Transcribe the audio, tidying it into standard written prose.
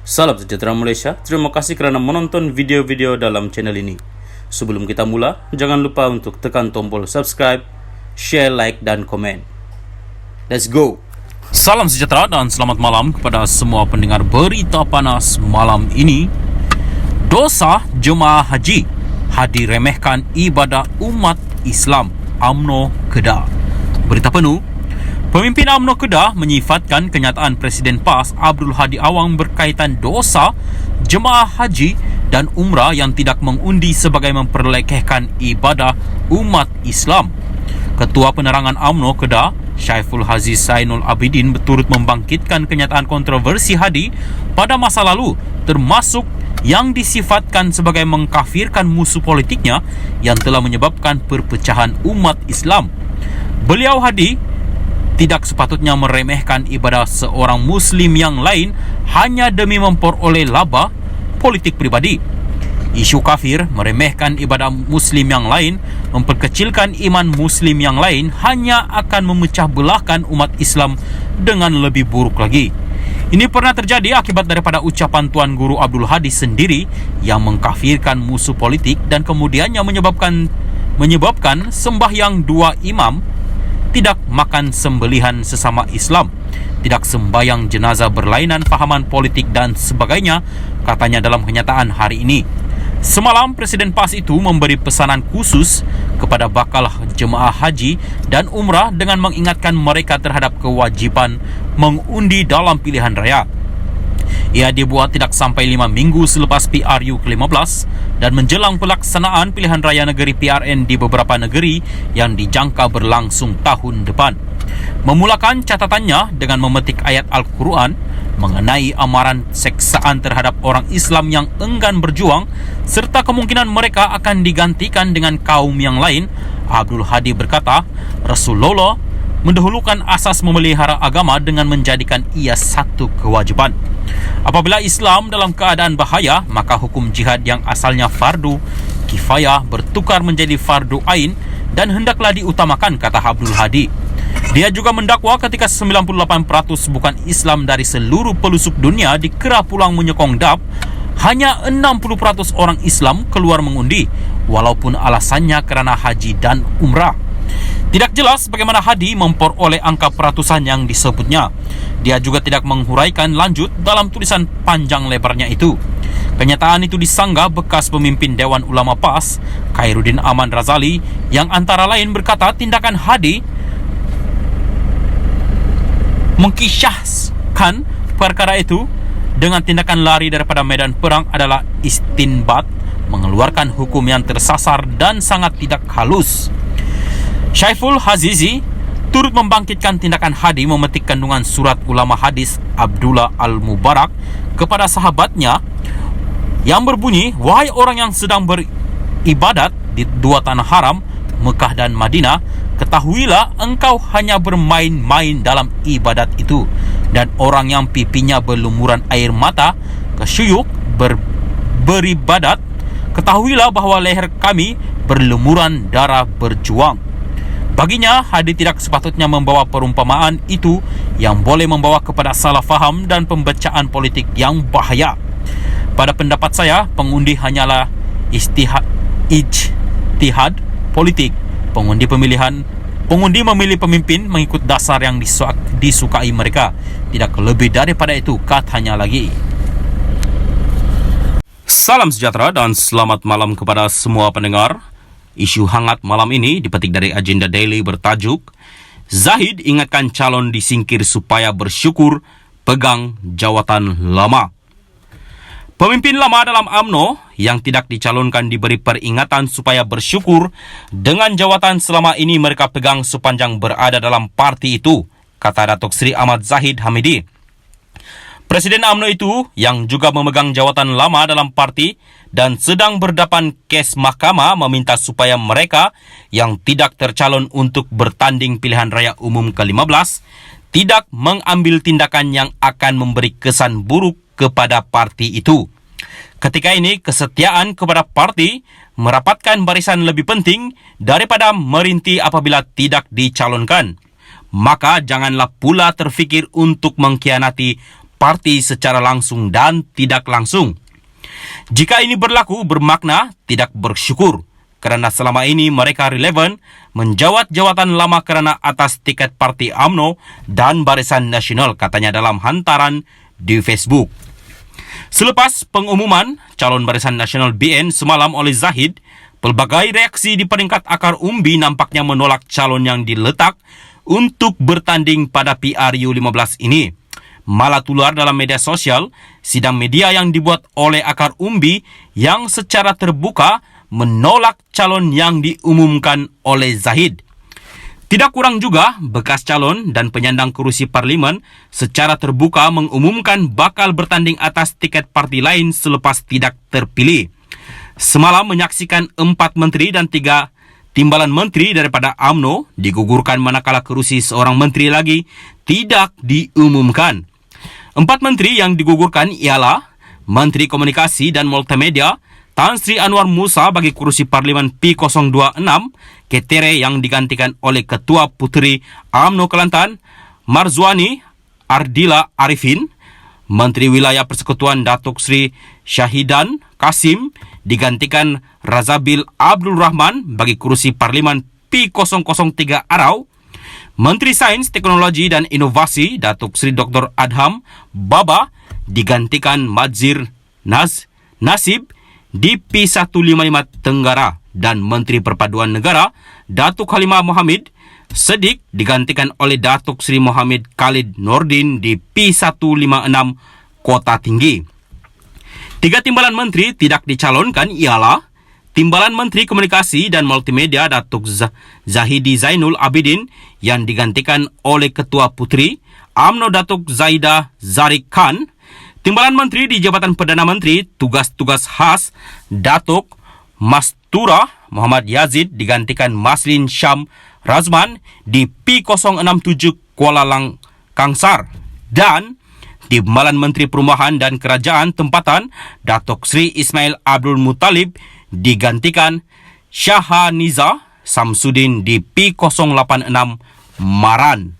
Salam sejahtera Malaysia, terima kasih kerana menonton video-video dalam channel ini. Sebelum kita mula, jangan lupa untuk tekan tombol subscribe, share, like dan komen. Let's go! Salam sejahtera dan selamat malam kepada semua pendengar berita panas malam ini. Dosa jemaah haji diremehkan ibadah umat Islam UMNO Kedah. Berita penuh. Pemimpin UMNO Kedah menyifatkan kenyataan Presiden PAS Abdul Hadi Awang berkaitan dosa jemaah haji dan umrah yang tidak mengundi sebagai memperlekehkan ibadah umat Islam. Ketua Penerangan UMNO Kedah, Syaiful Haziz Zainul Abidin berturut membangkitkan kenyataan kontroversi Hadi pada masa lalu, termasuk yang disifatkan sebagai mengkafirkan musuh politiknya yang telah menyebabkan perpecahan umat Islam. Beliau Hadi tidak sepatutnya meremehkan ibadah seorang Muslim yang lain hanya demi memperoleh laba politik pribadi. Isu kafir, meremehkan ibadah Muslim yang lain, memperkecilkan iman Muslim yang lain hanya akan memecah belahkan umat Islam dengan lebih buruk lagi. Ini pernah terjadi akibat daripada ucapan Tuan Guru Abdul Hadi sendiri yang mengkafirkan musuh politik dan kemudiannya menyebabkan sembahyang dua imam, tidak makan sembelihan sesama Islam, tidak sembahyang jenazah berlainan fahaman politik dan sebagainya, katanya dalam kenyataan hari ini. Semalam Presiden PAS itu memberi pesanan khusus kepada bakal jemaah haji dan umrah dengan mengingatkan mereka terhadap kewajiban mengundi dalam pilihan raya. Ia dibuat tidak sampai 5 minggu selepas PRU ke-15 dan menjelang pelaksanaan pilihan raya negeri PRN di beberapa negeri yang dijangka berlangsung tahun depan. Memulakan catatannya dengan memetik ayat Al-Quran mengenai amaran seksaan terhadap orang Islam yang enggan berjuang serta kemungkinan mereka akan digantikan dengan kaum yang lain, Abdul Hadi berkata, Rasulullah mendahulukan asas memelihara agama dengan menjadikan ia satu kewajiban. Apabila Islam dalam keadaan bahaya, maka hukum jihad yang asalnya fardu kifayah bertukar menjadi fardu ain dan hendaklah diutamakan, kata Abdul Hadi. Dia juga mendakwa ketika 98% bukan Islam dari seluruh pelosok dunia dikera pulang menyokong DAP, hanya 60% orang Islam keluar mengundi, walaupun alasannya kerana haji dan umrah. Tidak jelas bagaimana Hadi memperoleh angka peratusan yang disebutnya. Dia juga tidak menghuraikan lanjut dalam tulisan panjang lebarnya itu. Kenyataan itu disanggah bekas pemimpin Dewan Ulama PAS, Khairuddin Aman Razali, yang antara lain berkata tindakan Hadi mengkisyahkan perkara itu dengan tindakan lari daripada medan perang adalah istinbat, mengeluarkan hukum yang tersasar dan sangat tidak halus. Syaiful Hazizi turut membangkitkan tindakan Hadi memetik kandungan surat ulama hadis Abdullah Al-Mubarak kepada sahabatnya yang berbunyi, wahai orang yang sedang beribadat di dua tanah haram, Mekah dan Madinah, ketahuilah engkau hanya bermain-main dalam ibadat itu, dan orang yang pipinya berlumuran air mata kesyuyuk beribadat, ketahuilah bahawa leher kami berlumuran darah berjuang. Baginya, Hadi tidak sepatutnya membawa perumpamaan itu yang boleh membawa kepada salah faham dan pembacaan politik yang bahaya. Pada pendapat saya, pengundi hanyalah ijtihad politik. Pengundi memilih pemimpin mengikut dasar yang disukai mereka. Tidak lebih daripada itu, katanya lagi. Salam sejahtera dan selamat malam kepada semua pendengar. Isu hangat malam ini dipetik dari Agenda Daily bertajuk, Zahid ingatkan calon disingkir supaya bersyukur pegang jawatan lama. Pemimpin lama dalam UMNO yang tidak dicalonkan diberi peringatan supaya bersyukur dengan jawatan selama ini mereka pegang sepanjang berada dalam parti itu, kata Datuk Seri Ahmad Zahid Hamidi. Presiden UMNO itu yang juga memegang jawatan lama dalam parti dan sedang berdapan kes mahkamah meminta supaya mereka yang tidak tercalon untuk bertanding pilihan raya umum ke-15 tidak mengambil tindakan yang akan memberi kesan buruk kepada parti itu. Ketika ini, kesetiaan kepada parti merapatkan barisan lebih penting daripada merintih apabila tidak dicalonkan. Maka janganlah pula terfikir untuk mengkhianati parti secara langsung dan tidak langsung. Jika ini berlaku, bermakna tidak bersyukur, kerana selama ini mereka relevan menjawat jawatan lama kerana atas tiket parti UMNO dan Barisan Nasional, katanya dalam hantaran di Facebook. Selepas pengumuman calon Barisan Nasional BN semalam oleh Zahid, pelbagai reaksi di peringkat akar umbi nampaknya menolak calon yang diletak untuk bertanding pada PRU 15 ini. Malah tular dalam media sosial, sidang media yang dibuat oleh akar umbi yang secara terbuka menolak calon yang diumumkan oleh Zahid. Tidak kurang juga, bekas calon dan penyandang kerusi parlimen secara terbuka mengumumkan bakal bertanding atas tiket parti lain selepas tidak terpilih. Semalam menyaksikan 4 menteri dan 3 timbalan menteri daripada UMNO digugurkan manakala kerusi seorang menteri lagi tidak diumumkan. 4 menteri yang digugurkan ialah Menteri Komunikasi dan Multimedia Tan Sri Anwar Musa bagi kerusi Parlimen P026, Ketere yang digantikan oleh Ketua Puteri UMNO Kelantan Marzwani Ardila Arifin, Menteri Wilayah Persekutuan Datuk Sri Syahidan Kasim digantikan Razabil Abdul Rahman bagi kerusi Parlimen P003 Arau, Menteri Sains, Teknologi dan Inovasi Datuk Sri Dr. Adham Baba digantikan Madzir Nasib di P155 Tenggara, dan Menteri Perpaduan Negara Datuk Halimah Mohamid Sedik digantikan oleh Datuk Sri Mohamid Khalid Nordin di P156 Kota Tinggi. 3 timbalan menteri tidak dicalonkan ialah Timbalan Menteri Komunikasi dan Multimedia Datuk Zahidi Zainul Abidin yang digantikan oleh Ketua Puteri UMNO Datuk Zaida Zarik Khan, Timbalan Menteri di Jabatan Perdana Menteri Tugas-Tugas Khas Datuk Mastura Muhammad Yazid digantikan Maslin Syam Razman di P067 Kuala Kangsar, dan Timbalan Menteri Perumahan dan Kerajaan Tempatan Datuk Sri Ismail Abdul Muttalib digantikan Syahaniza Samsudin di P086 Maran.